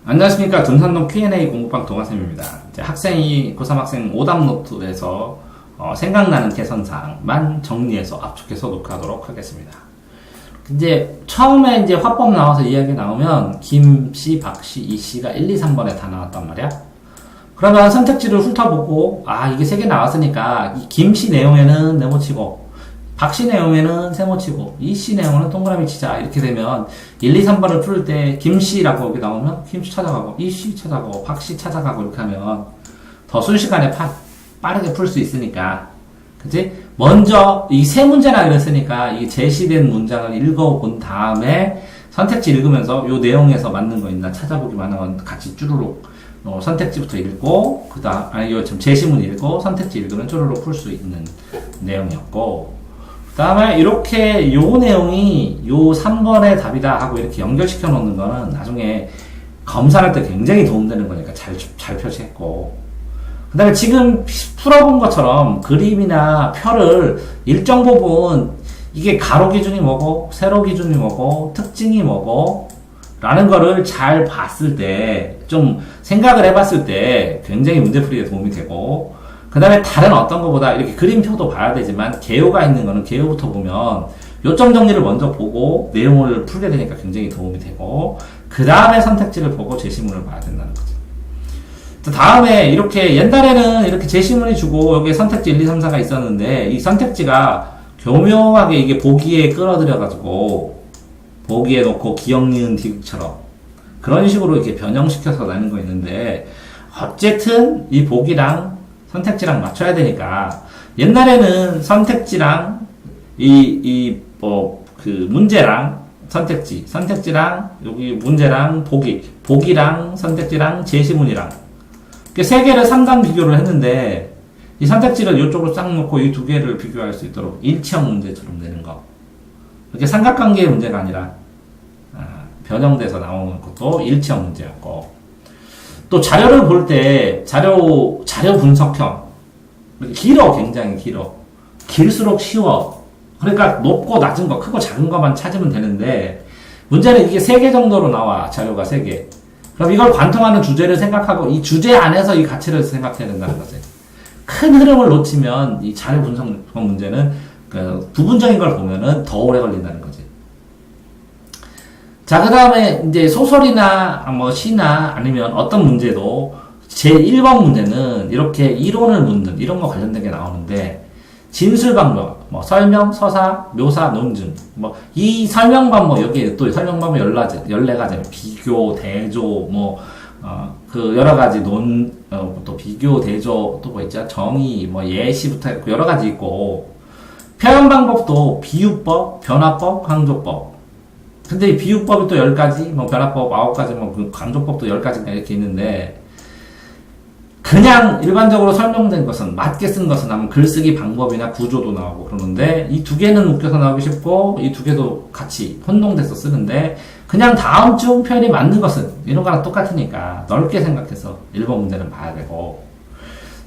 안녕하십니까. 둔산동 Q&A 공부방 동아쌤입니다. 이제 학생이 고3 학생 오답 노트에서 생각나는 개선사항만 정리해서 압축해서 녹화하도록 하겠습니다. 이제 처음에 이제 화법 나와서 이야기 나오면 김씨, 박씨, 이씨가 1, 2, 3번에 다 나왔단 말이야. 그러면 선택지를 훑어보고 이게 3개 나왔으니까 이 김씨 내용에는 네모치고 박씨 내용에는 세모치고 이씨 내용에는 동그라미 치자. 이렇게 되면 1, 2, 3번을 풀 때 김씨라고 여기 나오면 김씨 찾아가고 이씨 찾아가고 박씨 찾아가고 이렇게 하면 더 순식간에 빠르게 풀 수 있으니까, 그치? 먼저 이 세 문제나 그랬으니까 이 제시된 문장을 읽어본 다음에 선택지 읽으면서 요 내용에서 맞는 거 있나 찾아보기만 하면 같이 쭈루룩 선택지부터 읽고 요 제시문 읽고 선택지 읽으면 쭈루룩 풀 수 있는 내용이었고, 그 다음에 이렇게 요 내용이 요 3번의 답이다 하고 이렇게 연결시켜 놓는 거는 나중에 검사할 때 굉장히 도움되는 거니까 잘 표시했고, 그 다음에 지금 풀어본 것처럼 그림이나 표를 일정 부분 이게 가로 기준이 뭐고 세로 기준이 뭐고 특징이 뭐고 라는 거를 잘 봤을 때, 좀 생각을 해봤을 때 굉장히 문제풀이에 도움이 되고, 그 다음에 다른 어떤 것보다 이렇게 그림표도 봐야 되지만 개요가 있는 거는 개요부터 보면 요점 정리를 먼저 보고 내용을 풀게 되니까 굉장히 도움이 되고, 그 다음에 선택지를 보고 제시문을 봐야 된다는 거죠. 다음에 이렇게 옛날에는 이렇게 제시문이 주고 여기에 선택지 1, 2, 3, 4가 있었는데 이 선택지가 교묘하게 이게 보기에 끌어들여가지고 보기에 놓고 기억, 니은, 디귿처럼 그런 식으로 이렇게 변형시켜서 내는 거 있는데, 어쨌든 이 보기랑 선택지랑 맞춰야 되니까 옛날에는 선택지랑 문제랑 선택지랑 여기 문제랑 보기랑 선택지랑 제시문이랑 이렇게 세 개를 상관 비교를 했는데, 이 선택지를 이쪽으로 싹 놓고 이 두 개를 비교할 수 있도록 일치형 문제처럼 내는 거. 이렇게 삼각관계의 문제가 아니라 변형돼서 나오는 것도 일치형 문제였고, 또 자료를 볼 때 자료 분석형 길어, 굉장히 길어. 길수록 쉬워. 그러니까 높고 낮은 거, 크고 작은 거만 찾으면 되는데, 문제는 이게 3개 정도로 나와. 자료가 3개. 그럼 이걸 관통하는 주제를 생각하고 이 주제 안에서 이 가치를 생각해야 된다는 거지. 큰 흐름을 놓치면 이 자료 분석 문제는 부분적인 걸 보면은 더 오래 걸린다는 거지. 자, 그 다음에 이제 소설이나 시나 아니면 어떤 문제도 제 1번 문제는 이렇게 이론을 묻는 이런 거 관련된 게 나오는데, 진술 방법, 설명, 서사, 묘사, 논증, 이 설명 방법, 여기에 또 설명 방법 14가지, 비교, 대조, 여러 가지 또 비교, 대조, 또 있죠? 정의, 예시부터 있고, 여러 가지 있고, 표현 방법도 비유법, 변화법, 강조법. 근데 이 비유법이 또 10가지, 변화법 9가지, 강조법도 10가지가 이렇게 있는데, 그냥 일반적으로 설명된 것은, 맞게 쓴 것은 하면 글쓰기 방법이나 구조도 나오고 그러는데, 이 두 개는 웃겨서 나오기 쉽고, 이 두 개도 같이 혼동돼서 쓰는데, 그냥 다음 중 표현이 맞는 것은, 이런 거랑 똑같으니까 넓게 생각해서 1번 문제는 봐야 되고,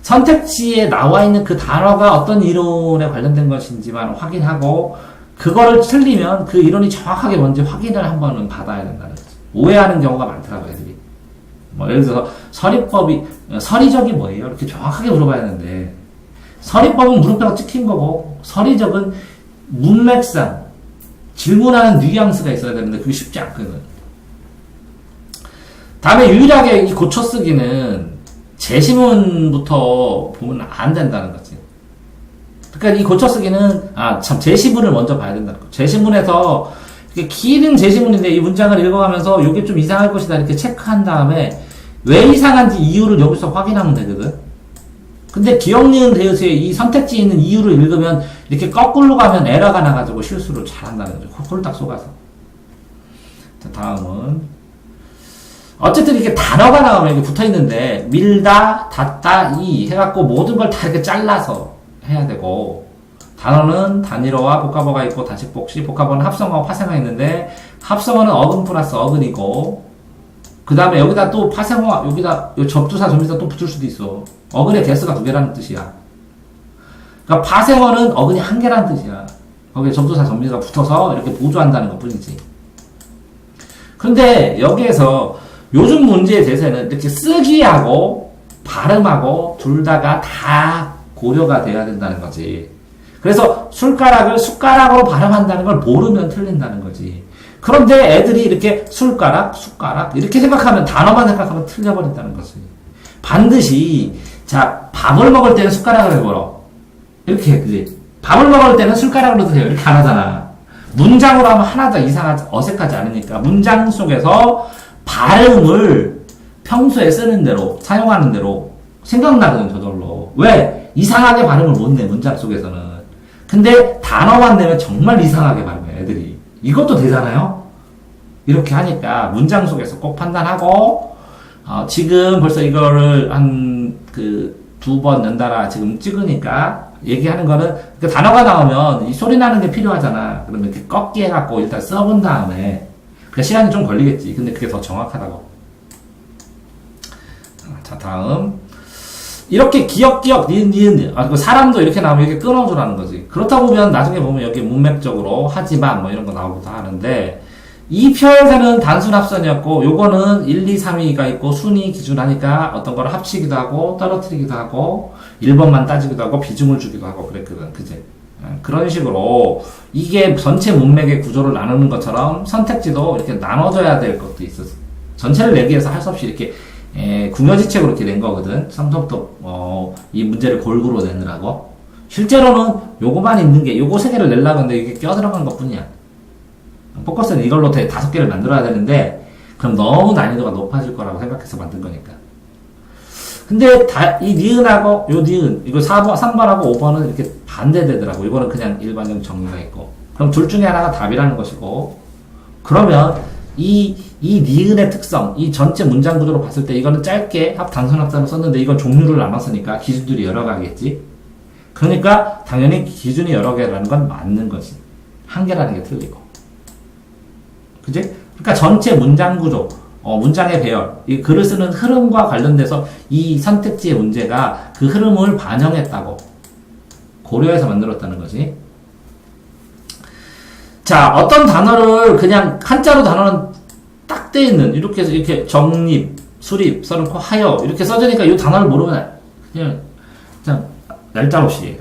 선택지에 나와 있는 그 단어가 어떤 이론에 관련된 것인지만 확인하고, 그거를 틀리면 그 이론이 정확하게 뭔지 확인을 한 번은 받아야 된다는 거죠. 오해하는 경우가 많더라고요, 애들이. 예를 들어서 서리적이 뭐예요? 이렇게 정확하게 물어봐야 하는데, 서리법은 물음표가 찍힌 거고, 서리적은 문맥상 질문하는 뉘앙스가 있어야 되는데 그게 쉽지 않거든. 다음에 유일하게 이 고쳐쓰기는 제시문부터 보면 안 된다는 거지. 그러니까 이 고쳐쓰기는 제시문을 먼저 봐야 된다는 거. 제시문에서 이게 긴 제시문인데 이 문장을 읽어가면서 이게 좀 이상할 것이다 이렇게 체크한 다음에 왜 이상한지 이유를 여기서 확인하면 되거든. 근데 기억, 니은, 디귿의 이 선택지에 있는 이유를 읽으면 이렇게 거꾸로 가면 에러가 나가지고 실수를 잘 한다는 거죠. 홀딱 속아서. 자, 다음은 어쨌든 이렇게 단어가 나오면 이렇게 붙어 있는데, 밀다, 닫다, 해갖고 모든 걸 다 이렇게 잘라서 해야 되고, 단어는 단일어와 복합어가 있고 다식복시, 복합어는 합성어와 파생어가 있는데, 합성어는 어근 플러스 어근이고, 그 다음에 여기다 또 파생어, 여기다 접두사, 접미사 또 붙을 수도 있어. 어근의 개수가 2개라는 뜻이야. 그러니까 파생어는 어근이 1개라는 뜻이야. 거기에 접두사, 접미사가 붙어서 이렇게 보조한다는 것 뿐이지. 그런데 여기에서 요즘 문제에 대해서는 이렇게 쓰기하고 발음하고 둘 다가 다 고려가 돼야 된다는 거지. 그래서 술가락을 숟가락으로 발음한다는 걸 모르면 틀린다는 거지. 그런데 애들이 이렇게 술가락, 숟가락 이렇게 생각하면 단어만 생각하면 틀려버린다는 거지. 반드시 자 밥을 먹을 때는 숟가락을 걸어. 이렇게 그지? 밥을 먹을 때는 숟가락으로 드세요. 이렇게 안 하잖아. 문장으로 하면 하나도 이상하지 어색하지 않으니까 문장 속에서 발음을 평소에 쓰는 대로 사용하는 대로 생각나거든 저절로. 왜? 이상하게 발음을 못 내 문장 속에서는. 근데 단어만 내면 정말 이상하게 발음해 애들이. 이것도 되잖아요. 이렇게 하니까 문장 속에서 꼭 판단하고 지금 벌써 이거를 한 그 2번 연달아 지금 찍으니까 얘기하는 거는 그 단어가 나오면 이 소리 나는 게 필요하잖아. 그러면 이렇게 꺾기 해갖고 일단 써본 다음에 그 시간이 좀 걸리겠지. 근데 그게 더 정확하다고. 자 다음 이렇게 기억 니은 사람도 이렇게 나오면 이렇게 끊어주라는 거지. 그렇다 보면 나중에 보면 여기 문맥적으로 하지만 뭐 이런 거 나오기도 하는데 이 표현에서는 단순 합선이었고 요거는 1, 2, 3위가 있고 순위 기준하니까 어떤 거를 합치기도 하고 떨어뜨리기도 하고 1번만 따지기도 하고 비중을 주기도 하고 그랬거든. 그지? 그런 식으로 이게 전체 문맥의 구조를 나누는 것처럼 선택지도 이렇게 나눠져야 될 것도 있었어. 전체를 내기 위해서 할 수 없이 이렇게 궁여지책으로 이렇게 낸 거거든. 처음부터 이 문제를 골고루 내느라고. 실제로는 요거만 있는 게 요거 3개를 내려고 하는데 이게 껴들어간 것 뿐이야. 포커스는 이걸로 5개를 만들어야 되는데 그럼 너무 난이도가 높아질 거라고 생각해서 만든 거니까. 근데 이 니은하고 요 니은 이거 3번하고 5번은 이렇게 반대되더라고. 이거는 그냥 일반적 정의가 있고. 그럼 둘 중에 하나가 답이라는 것이고. 그러면 이 니은의 특성, 이 전체 문장 구조로 봤을 때 이거는 짧게 단순 합산을 썼는데 이건 종류를 나눴으니까 기준들이 여러 가겠지. 그러니까 당연히 기준이 여러 개라는 건 맞는 거지. 한 개라는 게 틀리고. 그지? 그러니까 전체 문장 구조, 문장의 배열, 이 글을 쓰는 흐름과 관련돼서 이 선택지의 문제가 그 흐름을 반영했다고 고려해서 만들었다는 거지. 자, 어떤 단어를 그냥 한자로 단어는 딱 돼 있는 이렇게 해서 이렇게 정립, 수립, 써놓고 하여 이렇게 써지니까 이 단어를 모르면 그냥 얄짤없이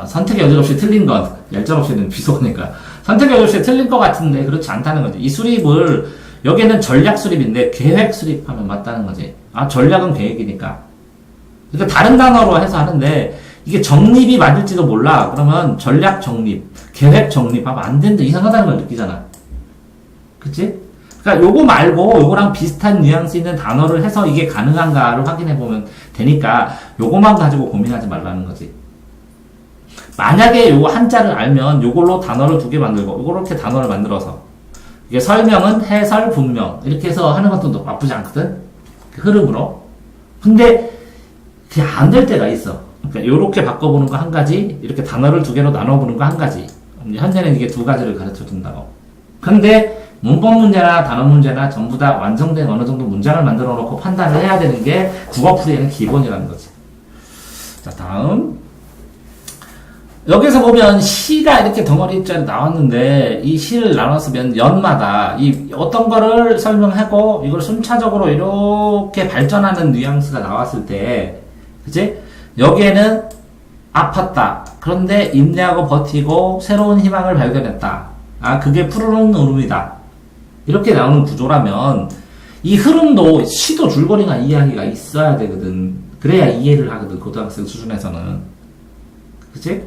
선택의 여지 없이 틀린 것 얄짤없이는 비속어니까 선택의 여지 없이 틀린 것 같은데 그렇지 않다는 거지. 이 수립을 여기는 전략 수립인데 계획 수립하면 맞다는 거지. 전략은 계획이니까. 그러니까 다른 단어로 해서 하는데 이게 정립이 맞을지도 몰라. 그러면 전략 정립, 계획 정립하면 안 된다. 이상하다는 걸 느끼잖아. 그치? 그러니까 요거 말고 요거랑 비슷한 뉘앙스 있는 단어를 해서 이게 가능한가를 확인해 보면 되니까 요거만 가지고 고민하지 말라는 거지. 만약에 요거 한자를 알면 요걸로 단어를 2개 만들고 요렇게 단어를 만들어서 이게 설명은 해설, 분명 이렇게 해서 하는 것도 나쁘지 않거든? 그 흐름으로. 근데 그게 안 될 때가 있어. 그러니까 요렇게 바꿔보는 거 한 가지, 이렇게 단어를 2개로 나눠보는 거 한 가지. 현재는 이게 2가지를 가르쳐 준다고. 근데 문법 문제나 단어 문제나 전부 다 완성된 어느 정도 문장을 만들어 놓고 판단을 해야 되는 게 국어풀이에는 기본이라는 거지. 자, 다음. 여기서 보면 시가 이렇게 덩어리 입자로 나왔는데 이 시를 나눴으면 연마다 이 어떤 거를 설명하고 이걸 순차적으로 이렇게 발전하는 뉘앙스가 나왔을 때, 그치? 여기에는 아팠다. 그런데 인내하고 버티고 새로운 희망을 발견했다. 그게 푸르른 울음이다. 이렇게 나오는 구조라면 이 흐름도 시도 줄거리나 이야기가 있어야 되거든. 그래야 이해를 하거든. 고등학생 수준에서는. 그치?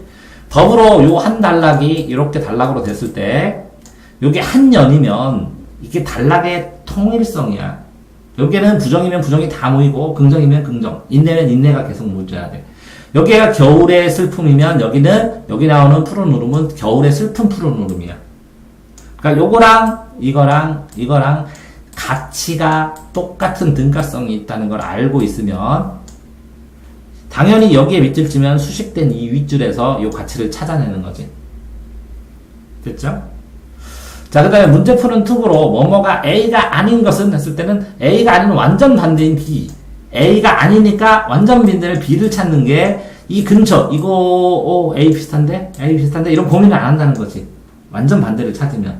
더불어 요 한 단락이 이렇게 단락으로 됐을 때 요게 한 연이면 이게 단락의 통일성이야. 여기에는 부정이면 부정이 다 모이고 긍정이면 긍정, 인내면 인내가 계속 모여야 돼. 여기가 겨울의 슬픔이면 여기는 여기 나오는 푸른 울음은 겨울의 슬픈 푸른 울음이야. 그러니까 요거랑 이거랑 가치가 똑같은 등가성이 있다는 걸 알고 있으면 당연히 여기에 밑줄 치면 수식된 이 윗줄에서 이 가치를 찾아내는 거지. 됐죠? 자, 그 다음에 문제 푸는 툭으로 뭐뭐가 A가 아닌 것은 했을 때는 A가 아닌 완전 반대인 B. A가 아니니까 완전 반대를 B를 찾는 게 이 근처, 이거, A 비슷한데? A 비슷한데? 이런 고민을 안 한다는 거지. 완전 반대를 찾으면.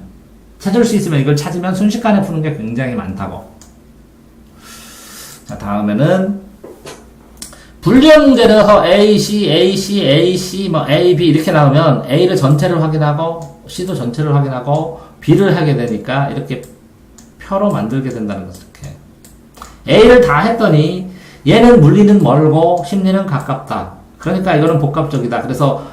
찾을 수 있으면 이걸 찾으면 순식간에 푸는 게 굉장히 많다고. 자, 다음에는 불리한 문제에서 A, C, A, C, A, C, 뭐 A, B 이렇게 나오면 A를 전체를 확인하고 C도 전체를 확인하고 B를 하게 되니까 이렇게 표로 만들게 된다는 거죠. 이렇게 A를 다 했더니 얘는 물리는 멀고 심리는 가깝다. 그러니까 이거는 복합적이다. 그래서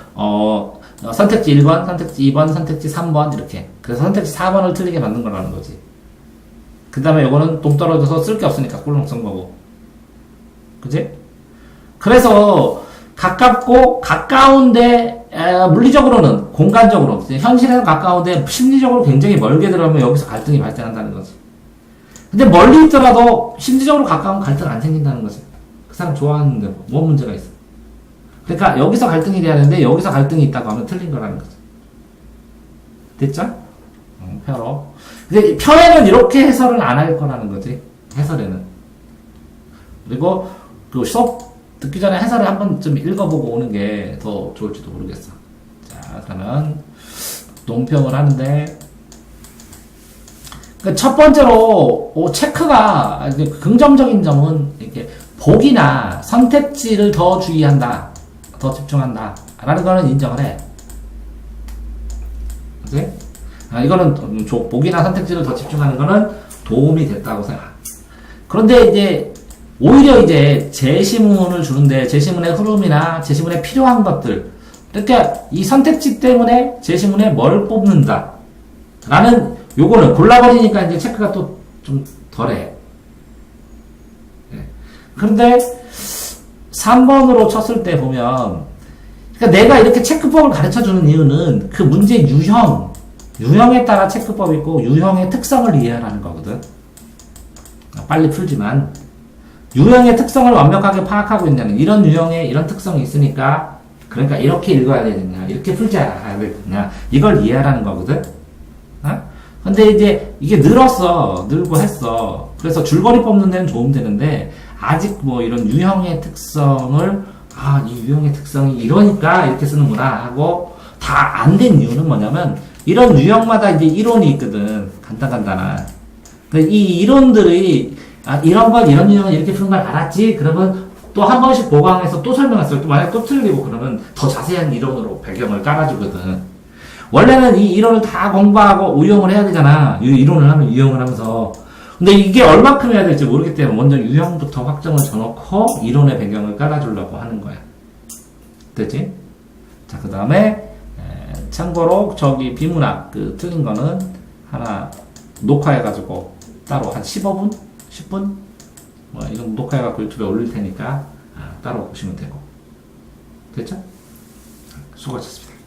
선택지 1번, 선택지 2번, 선택지 3번 이렇게. 그래서 선택지 4번을 틀리게 만든 거라는 거지. 그 다음에 이거는 동떨어져서 쓸 게 없으니까 꿀렁 쓴 거고. 그지? 그래서 가깝고 가까운데 물리적으로는 공간적으로 현실에는 가까운데 심리적으로 굉장히 멀게 들어가면 여기서 갈등이 발생한다는 거지. 근데 멀리 있더라도 심리적으로 가까운 갈등 안 생긴다는 거지. 그 사람 좋아하는데 뭐 문제가 있어. 그러니까 여기서 갈등이 돼야 되는데 여기서 갈등이 있다고 하면 틀린 거라는 거지. 됐죠? 표로. 근데 표에는 이렇게 해설을 안 할 거라는 거지. 해설에는. 그리고 그 수업 듣기 전에 해설을 한번 좀 읽어보고 오는 게 더 좋을지도 모르겠어. 자, 그러면 논평을 하는데 그러니까 첫 번째로 체크가 긍정적인 점은 이렇게 복이나 선택지를 더 주의한다, 더 집중한다 라는 거는 인정을 해. 그치? 이거는 복이나 선택지를 더 집중하는 거는 도움이 됐다고 생각. 그런데 이제 오히려 이제 제시문을 주는데 제시문의 흐름이나 제시문에 필요한 것들, 그러니까 이 선택지 때문에 제시문에 뭘 뽑는다 라는 요거는 골라버리니까 이제 체크가 또 좀 덜해. 네. 그런데 3번으로 쳤을 때 보면, 그러니까 내가 이렇게 체크법을 가르쳐 주는 이유는 그 문제 유형에 따라 체크법이 있고 유형의 특성을 이해하라는 거거든. 빨리 풀지만 유형의 특성을 완벽하게 파악하고 있냐는, 이런 유형에 이런 특성이 있으니까 그러니까 이렇게 읽어야 되느냐, 이렇게 풀자 되느냐, 이걸 이해하라는 거거든. 근데 이제 이게 늘고 했어. 그래서 줄거리 뽑는 데는 도움 되는데 아직 뭐 이런 유형의 특성을 이 유형의 특성이 이러니까 이렇게 쓰는구나 하고 다 안 된 이유는 뭐냐면, 이런 유형마다 이제 이론이 있거든. 간단한. 근데 이 이론들이 이런 유형을 이렇게 푸는 걸 알았지? 그러면 또 한 번씩 보강해서 또 설명했어요. 또 만약 또 틀리고 그러면 더 자세한 이론으로 배경을 깔아주거든. 원래는 이 이론을 다 공부하고 유형을 해야 되잖아. 이론을 하면 유형을 하면서. 근데 이게 얼마큼 해야 될지 모르기 때문에 먼저 유형부터 확정을 줘놓고 이론의 배경을 깔아주려고 하는 거야. 됐지? 자, 그 다음에 참고로 저기 비문학 틀린 거는 하나 녹화해가지고 따로 한 15분? 10분? 뭐 이런 녹화해갖고 유튜브에 올릴 테니까 따로 보시면 되고. 됐죠? 수고하셨습니다.